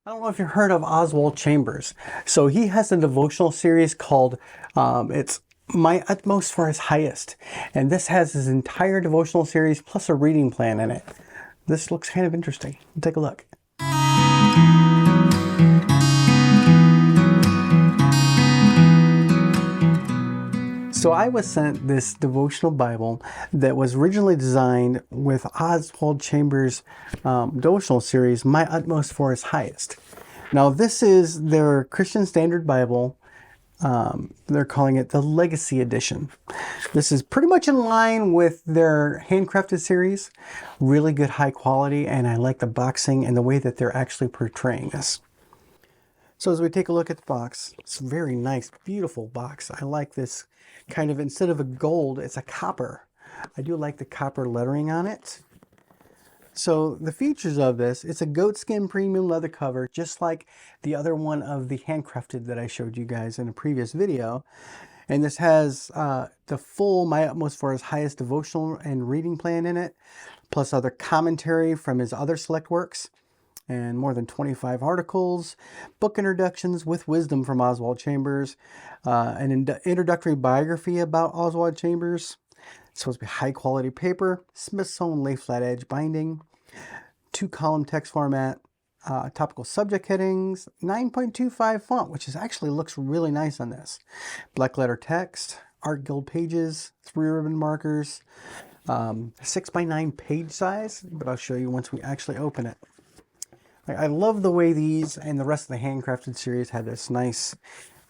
I don't know if you've heard of Oswald Chambers. So he has a devotional series called it's My Utmost for His Highest. And this has his entire devotional series plus a reading plan in it. This looks kind of interesting. Take a look. So I was sent this devotional Bible that was originally designed with Oswald Chambers' devotional series, My Utmost for His Highest. Now this is their Christian Standard Bible. They're calling it the Legacy Edition. This is pretty much in line with their handcrafted series. Really good high quality, and I like the boxing and the way that they're actually portraying this. So as we take a look at the box, it's a very nice, beautiful box. I like this kind of, instead of a gold, it's a copper. I do like the copper lettering on it. So the features of this, it's a goatskin premium leather cover, just like the other one of the handcrafted that I showed you guys in a previous video. And this has the full My Utmost for His Highest devotional and reading plan in it, plus other commentary from his other select works, and more than 25 articles, book introductions with wisdom from Oswald Chambers, an introductory biography about Oswald Chambers. It's supposed to be high quality paper, Smyth-sewn lay flat edge binding, 2-column text format, topical subject headings, 9.25 font, which is actually looks really nice on this. Black letter text, art guild pages, 3 ribbon markers, 6x9 page size, but I'll show you once we actually open it. I love the way these and the rest of the handcrafted series have this nice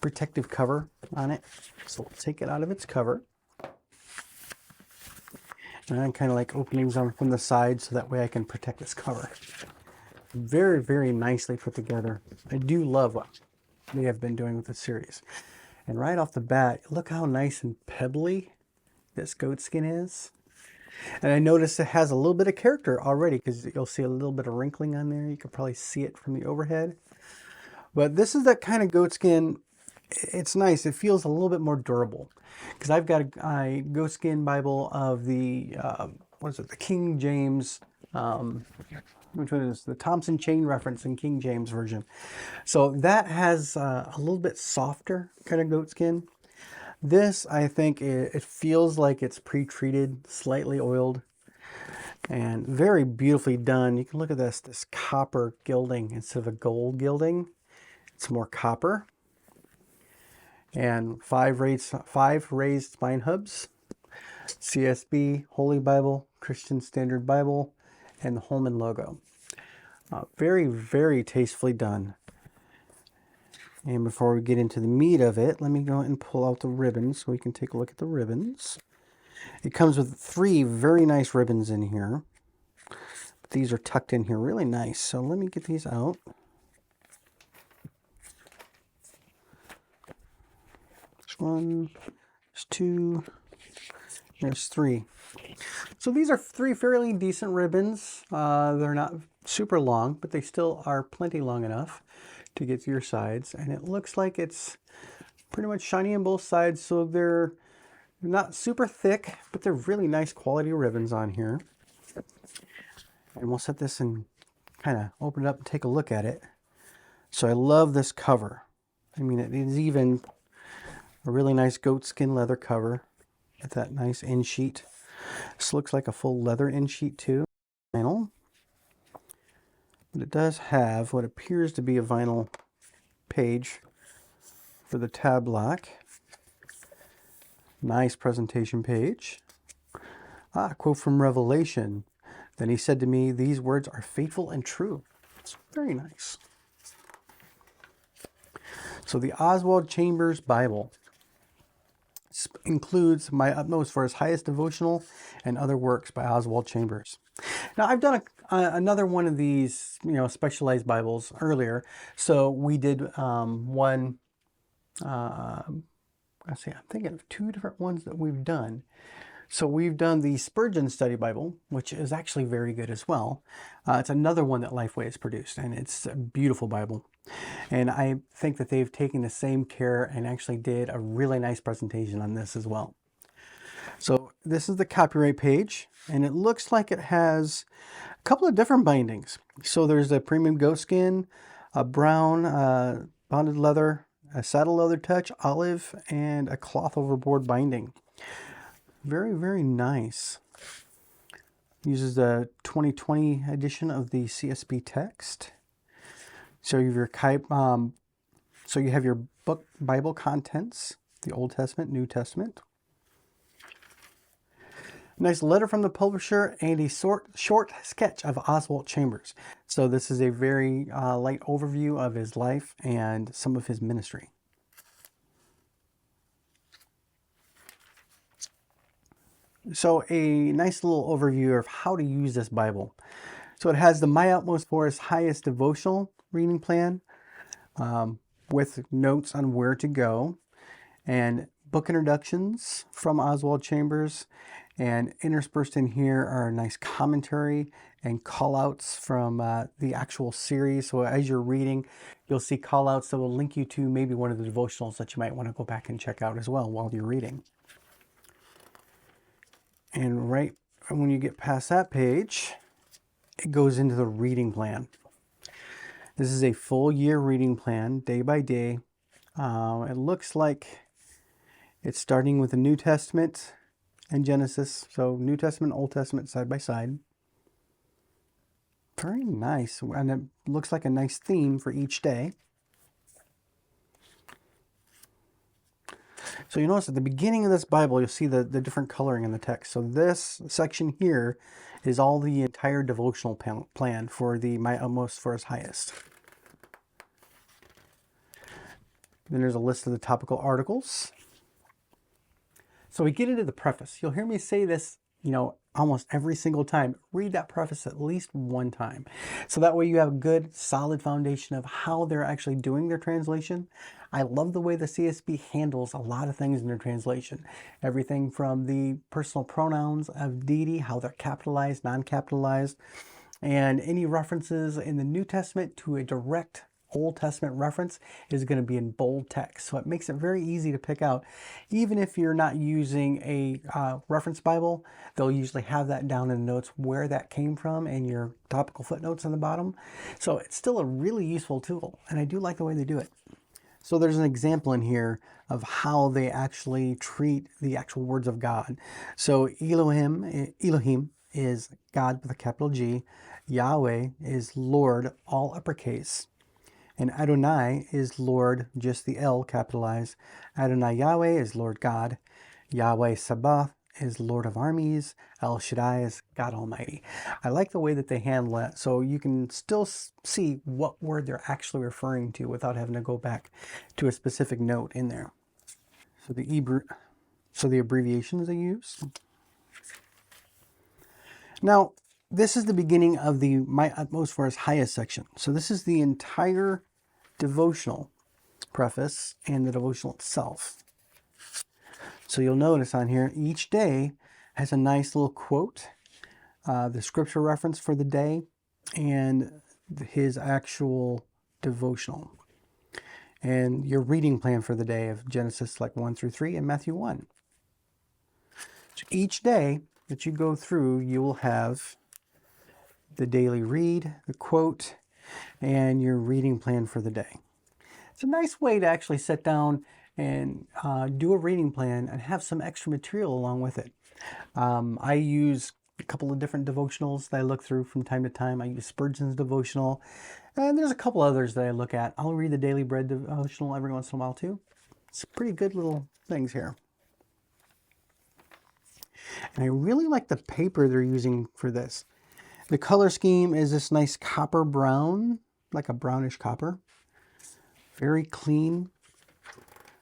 protective cover on it. So we'll take it out of its cover. And I kind of like opening them from the side so that way I can protect this cover. Very, very nicely put together. I do love what they have been doing with the series. And right off the bat, look how nice and pebbly this goatskin is. And I noticed it has a little bit of character already because you'll see a little bit of wrinkling on there. You can probably see it from the overhead. But this is that kind of goatskin. It's nice. It feels a little bit more durable because I've got a goatskin Bible of the, what is it, the King James, which one is the Thompson chain reference in King James version. So that has a little bit softer kind of goatskin. This, I think, it feels like it's pre-treated, slightly oiled, and very beautifully done. You can look at this copper gilding instead of a gold gilding. It's more copper. And five raised spine hubs, CSB, Holy Bible, Christian Standard Bible, and the Holman logo. Very, very tastefully done. And before we get into the meat of it, let me go and pull out the ribbons so we can take a look at the ribbons. It comes with 3 very nice ribbons in here. These are tucked in here really nice. So let me get these out. There's 1, there's 2, there's 3. So these are 3 fairly decent ribbons. They're not super long, but they still are plenty long enough to get to your sides, and it looks like it's pretty much shiny on both sides, so they're not super thick, but they're really nice quality ribbons on here. And we'll set this and kind of open it up and take a look at it. So I love this cover. I mean, it is even a really nice goatskin leather cover with that nice end sheet. This looks like a full leather end sheet too. Vinyl. But it does have what appears to be a vinyl page for the tab lock. Nice presentation page. Quote from Revelation. Then he said to me, "These words are faithful and true." It's very nice. So the Oswald Chambers Bible includes My Utmost for His Highest devotional and other works by Oswald Chambers. Now I've done another one of these, specialized Bibles earlier. So we did one. I'm thinking of 2 different ones that we've done. So we've done the Spurgeon Study Bible, which is actually very good as well. It's another one that Lifeway has produced, and it's a beautiful Bible. And I think that they've taken the same care and actually did a really nice presentation on this as well. So this is the copyright page, and it looks like it has a couple of different bindings. So there's a premium goatskin, a brown bonded leather, a saddle leather touch, olive, and a cloth overboard binding. Very, very nice. Uses the 2020 edition of the CSB text. So you have your book Bible contents, the Old Testament, New Testament. Nice letter from the publisher and a short sketch of Oswald Chambers. So this is a very light overview of his life and some of his ministry. So a nice little overview of how to use this Bible. So it has the My Utmost for His Highest devotional reading plan with notes on where to go, and book introductions from Oswald Chambers, and interspersed in here are a nice commentary and call-outs from the actual series. So as you're reading, you'll see call-outs that will link you to maybe one of the devotionals that you might want to go back and check out as well while you're reading. And right when you get past that page, it goes into the reading plan. This is a full year reading plan, day by day. It looks like it's starting with the New Testament and Genesis. So New Testament, Old Testament side by side. Very nice. And it looks like a nice theme for each day. So you notice at the beginning of this Bible, you'll see the different coloring in the text. So this section here is all the entire devotional plan for the My Utmost for His Highest. Then there's a list of the topical articles. So we get into the preface. You'll hear me say this, almost every single time. Read that preface at least one time. So that way you have a good, solid foundation of how they're actually doing their translation. I love the way the CSB handles a lot of things in their translation. Everything from the personal pronouns of deity, how they're capitalized, non-capitalized, and any references in the New Testament to a direct Old Testament reference is going to be in bold text. So it makes it very easy to pick out. Even if you're not using a reference Bible, they'll usually have that down in the notes where that came from and your topical footnotes on the bottom. So it's still a really useful tool, and I do like the way they do it. So there's an example in here of how they actually treat the actual words of God. So Elohim is God with a capital G. Yahweh is Lord, all uppercase. And Adonai is Lord, just the L capitalized. Adonai Yahweh is Lord God. Yahweh Sabaoth is Lord of armies. El Shaddai is God Almighty. I like the way that they handle that, so you can still see what word they're actually referring to without having to go back to a specific note in there. So the abbreviations they use. Now, this is the beginning of the My Utmost for His Highest section. So this is the entire devotional preface and the devotional itself. So you'll notice on here, each day has a nice little quote, the scripture reference for the day, and his actual devotional. And your reading plan for the day of Genesis 1 through 3 and Matthew 1. So each day that you go through, you will have the daily read, the quote, and your reading plan for the day. It's a nice way to actually sit down and do a reading plan and have some extra material along with it. I use a couple of different devotionals that I look through from time to time. I use Spurgeon's devotional, and there's a couple others that I look at. I'll read the Daily Bread devotional every once in a while too. It's pretty good little things here. And I really like the paper they're using for this. The color scheme is this nice copper brown, like a brownish copper. Very clean.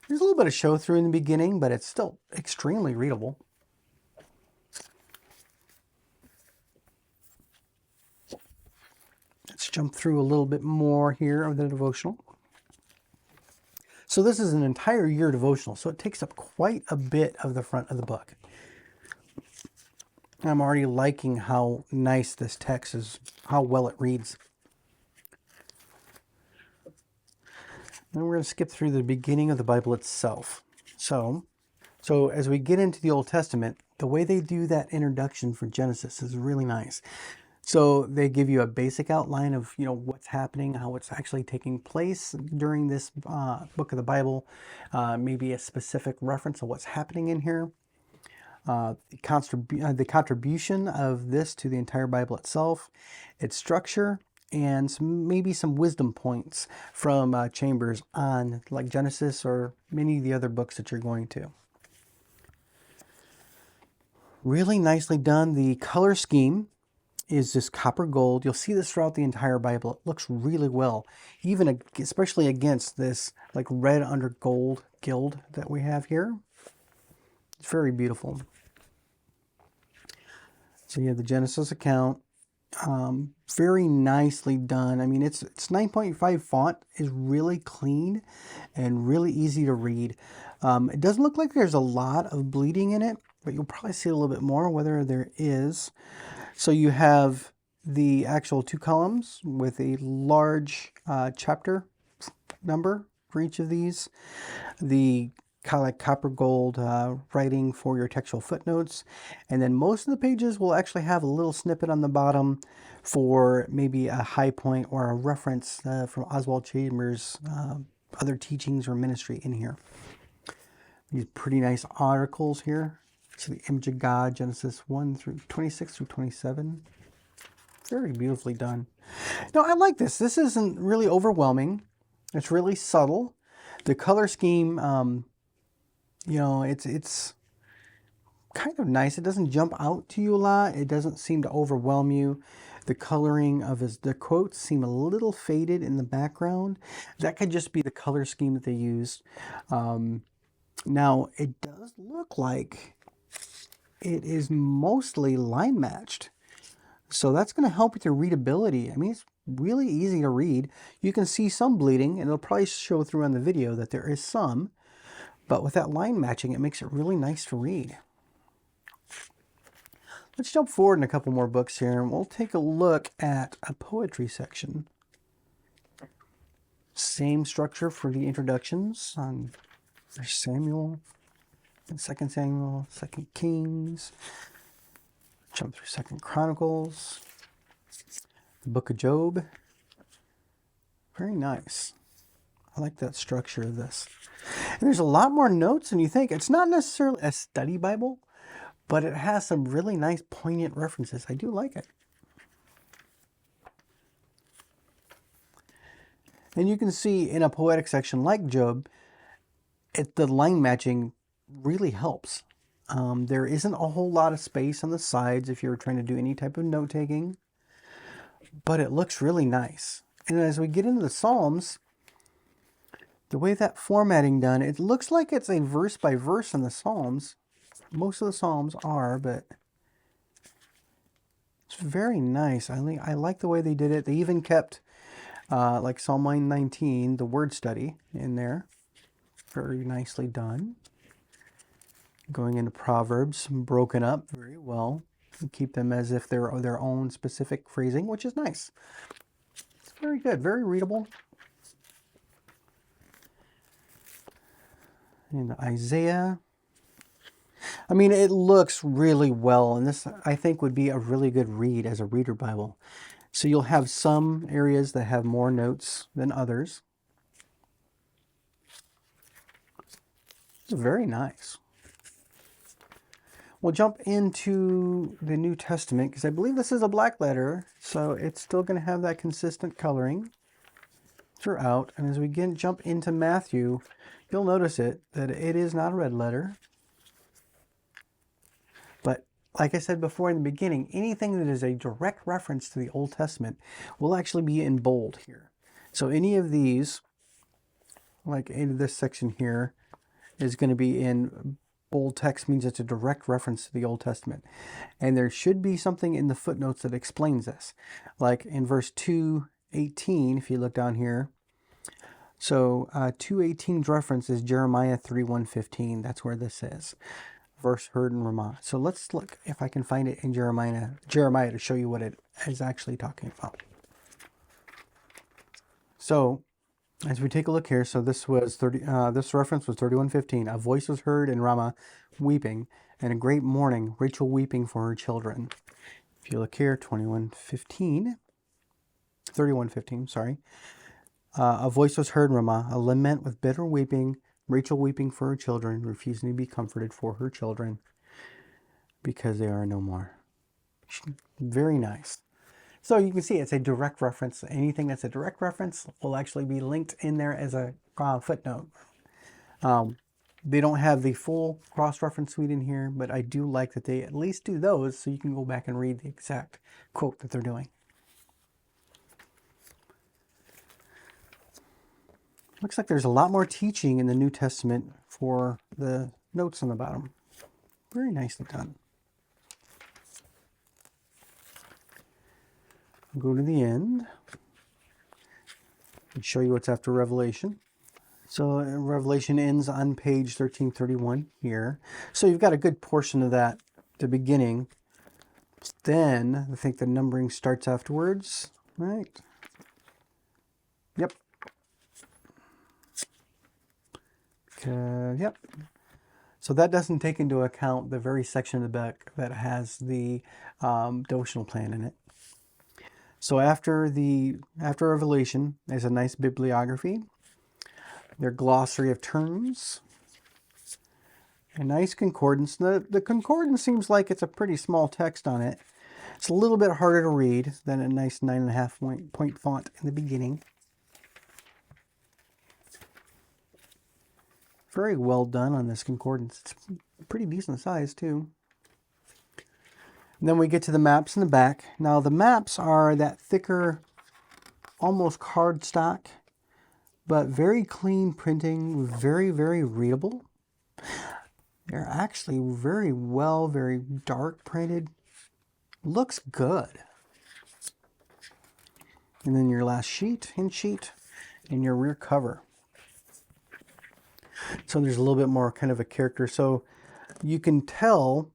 There's a little bit of show through in the beginning, but it's still extremely readable. Let's jump through a little bit more here of the devotional. So this is an entire year devotional, so it takes up quite a bit of the front of the book. I'm already liking how nice this text is, how well it reads. Then we're going to skip through the beginning of the Bible itself. So as we get into the Old Testament, the way they do that introduction for Genesis is really nice. So they give you a basic outline of, what's happening, how it's actually taking place during this book of the Bible, maybe a specific reference of what's happening in here, the contribution of this to the entire Bible itself, its structure, and maybe some wisdom points from Chambers on like Genesis or many of the other books that you're going to. Really nicely done. The color scheme is this copper gold. You'll see this throughout the entire Bible. It looks really well, even especially against this like red under gold gilt that we have here. It's very beautiful. So you have the Genesis account. Very nicely done. I mean, it's 9.5 font is really clean and really easy to read. It doesn't look like there's a lot of bleeding in it, but you'll probably see a little bit more whether there is. So you have the actual 2 columns with a large chapter number for each of these. The kind of like copper gold writing for your textual footnotes. And then most of the pages will actually have a little snippet on the bottom for maybe a high point or a reference from Oswald Chambers' other teachings or ministry in here. These pretty nice articles here. So the image of God, Genesis 1 through 26 through 27. Very beautifully done. Now, I like this. This isn't really overwhelming. It's really subtle. The color scheme, it's kind of nice. It doesn't jump out to you a lot. It doesn't seem to overwhelm you. The coloring of the quotes seem a little faded in the background. That could just be the color scheme that they used. Now, it does look like it is mostly line matched. So that's going to help with your readability. I mean, it's really easy to read. You can see some bleeding, and it'll probably show through on the video that there is some. But with that line matching, it makes it really nice to read. Let's jump forward in a couple more books here, and we'll take a look at a poetry section. Same structure for the introductions on 1 Samuel, and 2 Samuel, 2 Kings. Jump through 2 Chronicles, the book of Job. Very nice. I like that structure of this. And there's a lot more notes than you think. It's not necessarily a study Bible, but it has some really nice poignant references. I do like it. And you can see in a poetic section like Job, the line matching really helps. There isn't a whole lot of space on the sides if you're trying to do any type of note taking, but it looks really nice. And as we get into the Psalms, the way that formatting done, it looks like it's a verse by verse in the Psalms. Most of the Psalms are, but it's very nice. I like the way they did it. They even kept, like Psalm 119, the word study in there. Very nicely done. Going into Proverbs, broken up very well. You keep them as if they're their own specific phrasing, which is nice. It's very good, very readable. And Isaiah. I mean, it looks really well, and this, I think, would be a really good read as a reader Bible. So you'll have some areas that have more notes than others. It's very nice. We'll jump into the New Testament, because I believe this is a black letter, so it's still going to have that consistent coloring throughout. And as we jump into Matthew, you'll notice that it is not a red letter. But like I said before in the beginning, anything that is a direct reference to the Old Testament will actually be in bold here. So any of these, like in this section here, is going to be in bold text, means it's a direct reference to the Old Testament. And there should be something in the footnotes that explains this. Like in verse 2:18, if you look down here. So 2:18's reference is Jeremiah 3:1-15. That's where this is. Verse heard in Ramah. So let's look if I can find it in Jeremiah to show you what it is actually talking about. So as we take a look here, so this was this reference was 31:15. A voice was heard in Ramah, weeping, and a great mourning, Rachel weeping for her children. If you look here, 31:15, sorry. A voice was heard in Ramah, a lament with bitter weeping, Rachel weeping for her children, refusing to be comforted for her children because they are no more. Very nice. So you can see it's a direct reference. Anything that's a direct reference will actually be linked in there as a footnote. They don't have the full cross-reference suite in here, but I do like that they at least do those so you can go back and read the exact quote that they're doing. Looks like there's a lot more teaching in the New Testament for the notes on the bottom. Very nicely done. I'll go to the end and show you what's after Revelation. So Revelation ends on page 1331 here. So you've got a good portion of that at the beginning. Then I think the numbering starts afterwards, right? Yep. Yep. So that doesn't take into account the very section of the book that has the devotional plan in it. So after Revelation, there's a nice bibliography, their glossary of terms, a nice concordance. The concordance seems like it's a pretty small text on it. It's a little bit harder to read than a nice 9.5 point font in the beginning. Very well done on this concordance. It's pretty decent size too. And then we get to the maps in the back. Now the maps are that thicker, almost cardstock, but very clean printing, very, very readable. They're actually very well, very dark printed. Looks good. And then your last sheet, hint sheet, and your rear cover. So there's a little bit more kind of a character. So you can tell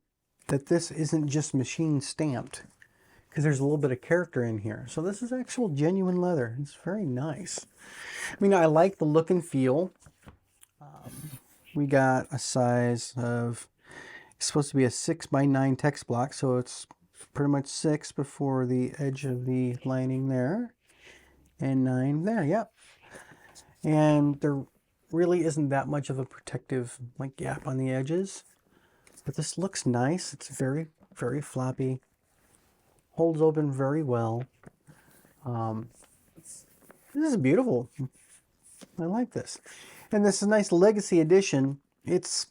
that this isn't just machine stamped because there's a little bit of character in here. So this is actual genuine leather. It's very nice. I mean, I like the look and feel. We got a size of, it's supposed to be a 6x9 text block. So it's pretty much 6 before the edge of the lining there and 9 there. Yep. And there really isn't that much of a protective gap on the edges. But this looks nice. It's very, very floppy. Holds open very well. This is beautiful. I like this. And this is a nice legacy edition. It's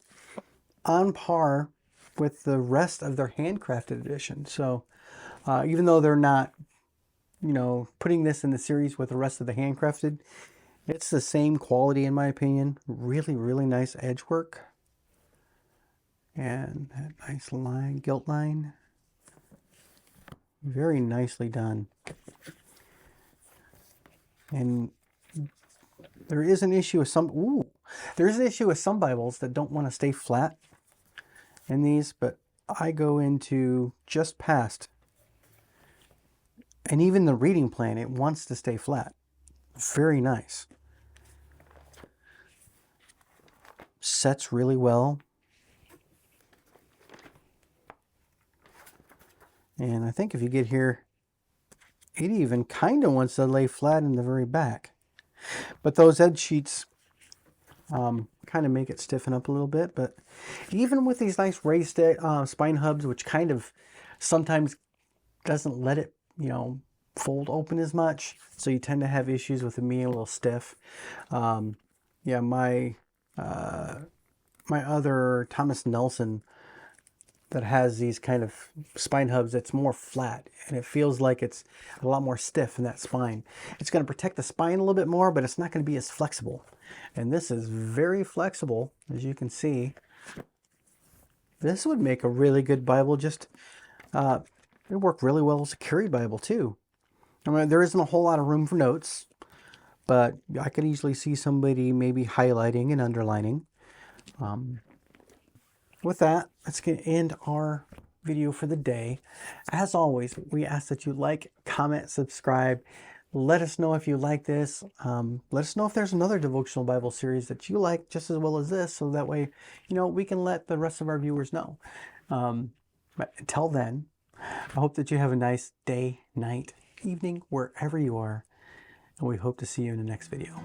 on par with the rest of their handcrafted edition. So even though they're not, putting this in the series with the rest of the handcrafted, it's the same quality in my opinion. Really, really nice edge work. And that nice line, gilt line. Very nicely done. And there is an issue with some, there's an issue with some Bibles that don't want to stay flat in these, but I go into just past. And even the reading plan, it wants to stay flat. Very nice. Sets really well. And I think if you get here, it even kind of wants to lay flat in the very back. But those edge sheets kind of make it stiffen up a little bit. But even with these nice raised spine hubs, which kind of sometimes doesn't let it, fold open as much. So you tend to have issues with it being a little stiff. Yeah, my other Thomas Nelson that has these kind of spine hubs, it's more flat and it feels like it's a lot more stiff in that spine. It's going to protect the spine a little bit more, but it's not going to be as flexible. And this is very flexible, as you can see. This would make a really good Bible. Just it would work really well as a carry Bible too. I mean, there isn't a whole lot of room for notes, but I could easily see somebody maybe highlighting and underlining. With that, let's end our video for the day. As always, we ask that you like, comment, subscribe. Let us know if you like this. Let us know if there's another devotional Bible series that you like just as well as this, so that way, we can let the rest of our viewers know. But until then, I hope that you have a nice day, night, evening, wherever you are. And we hope to see you in the next video.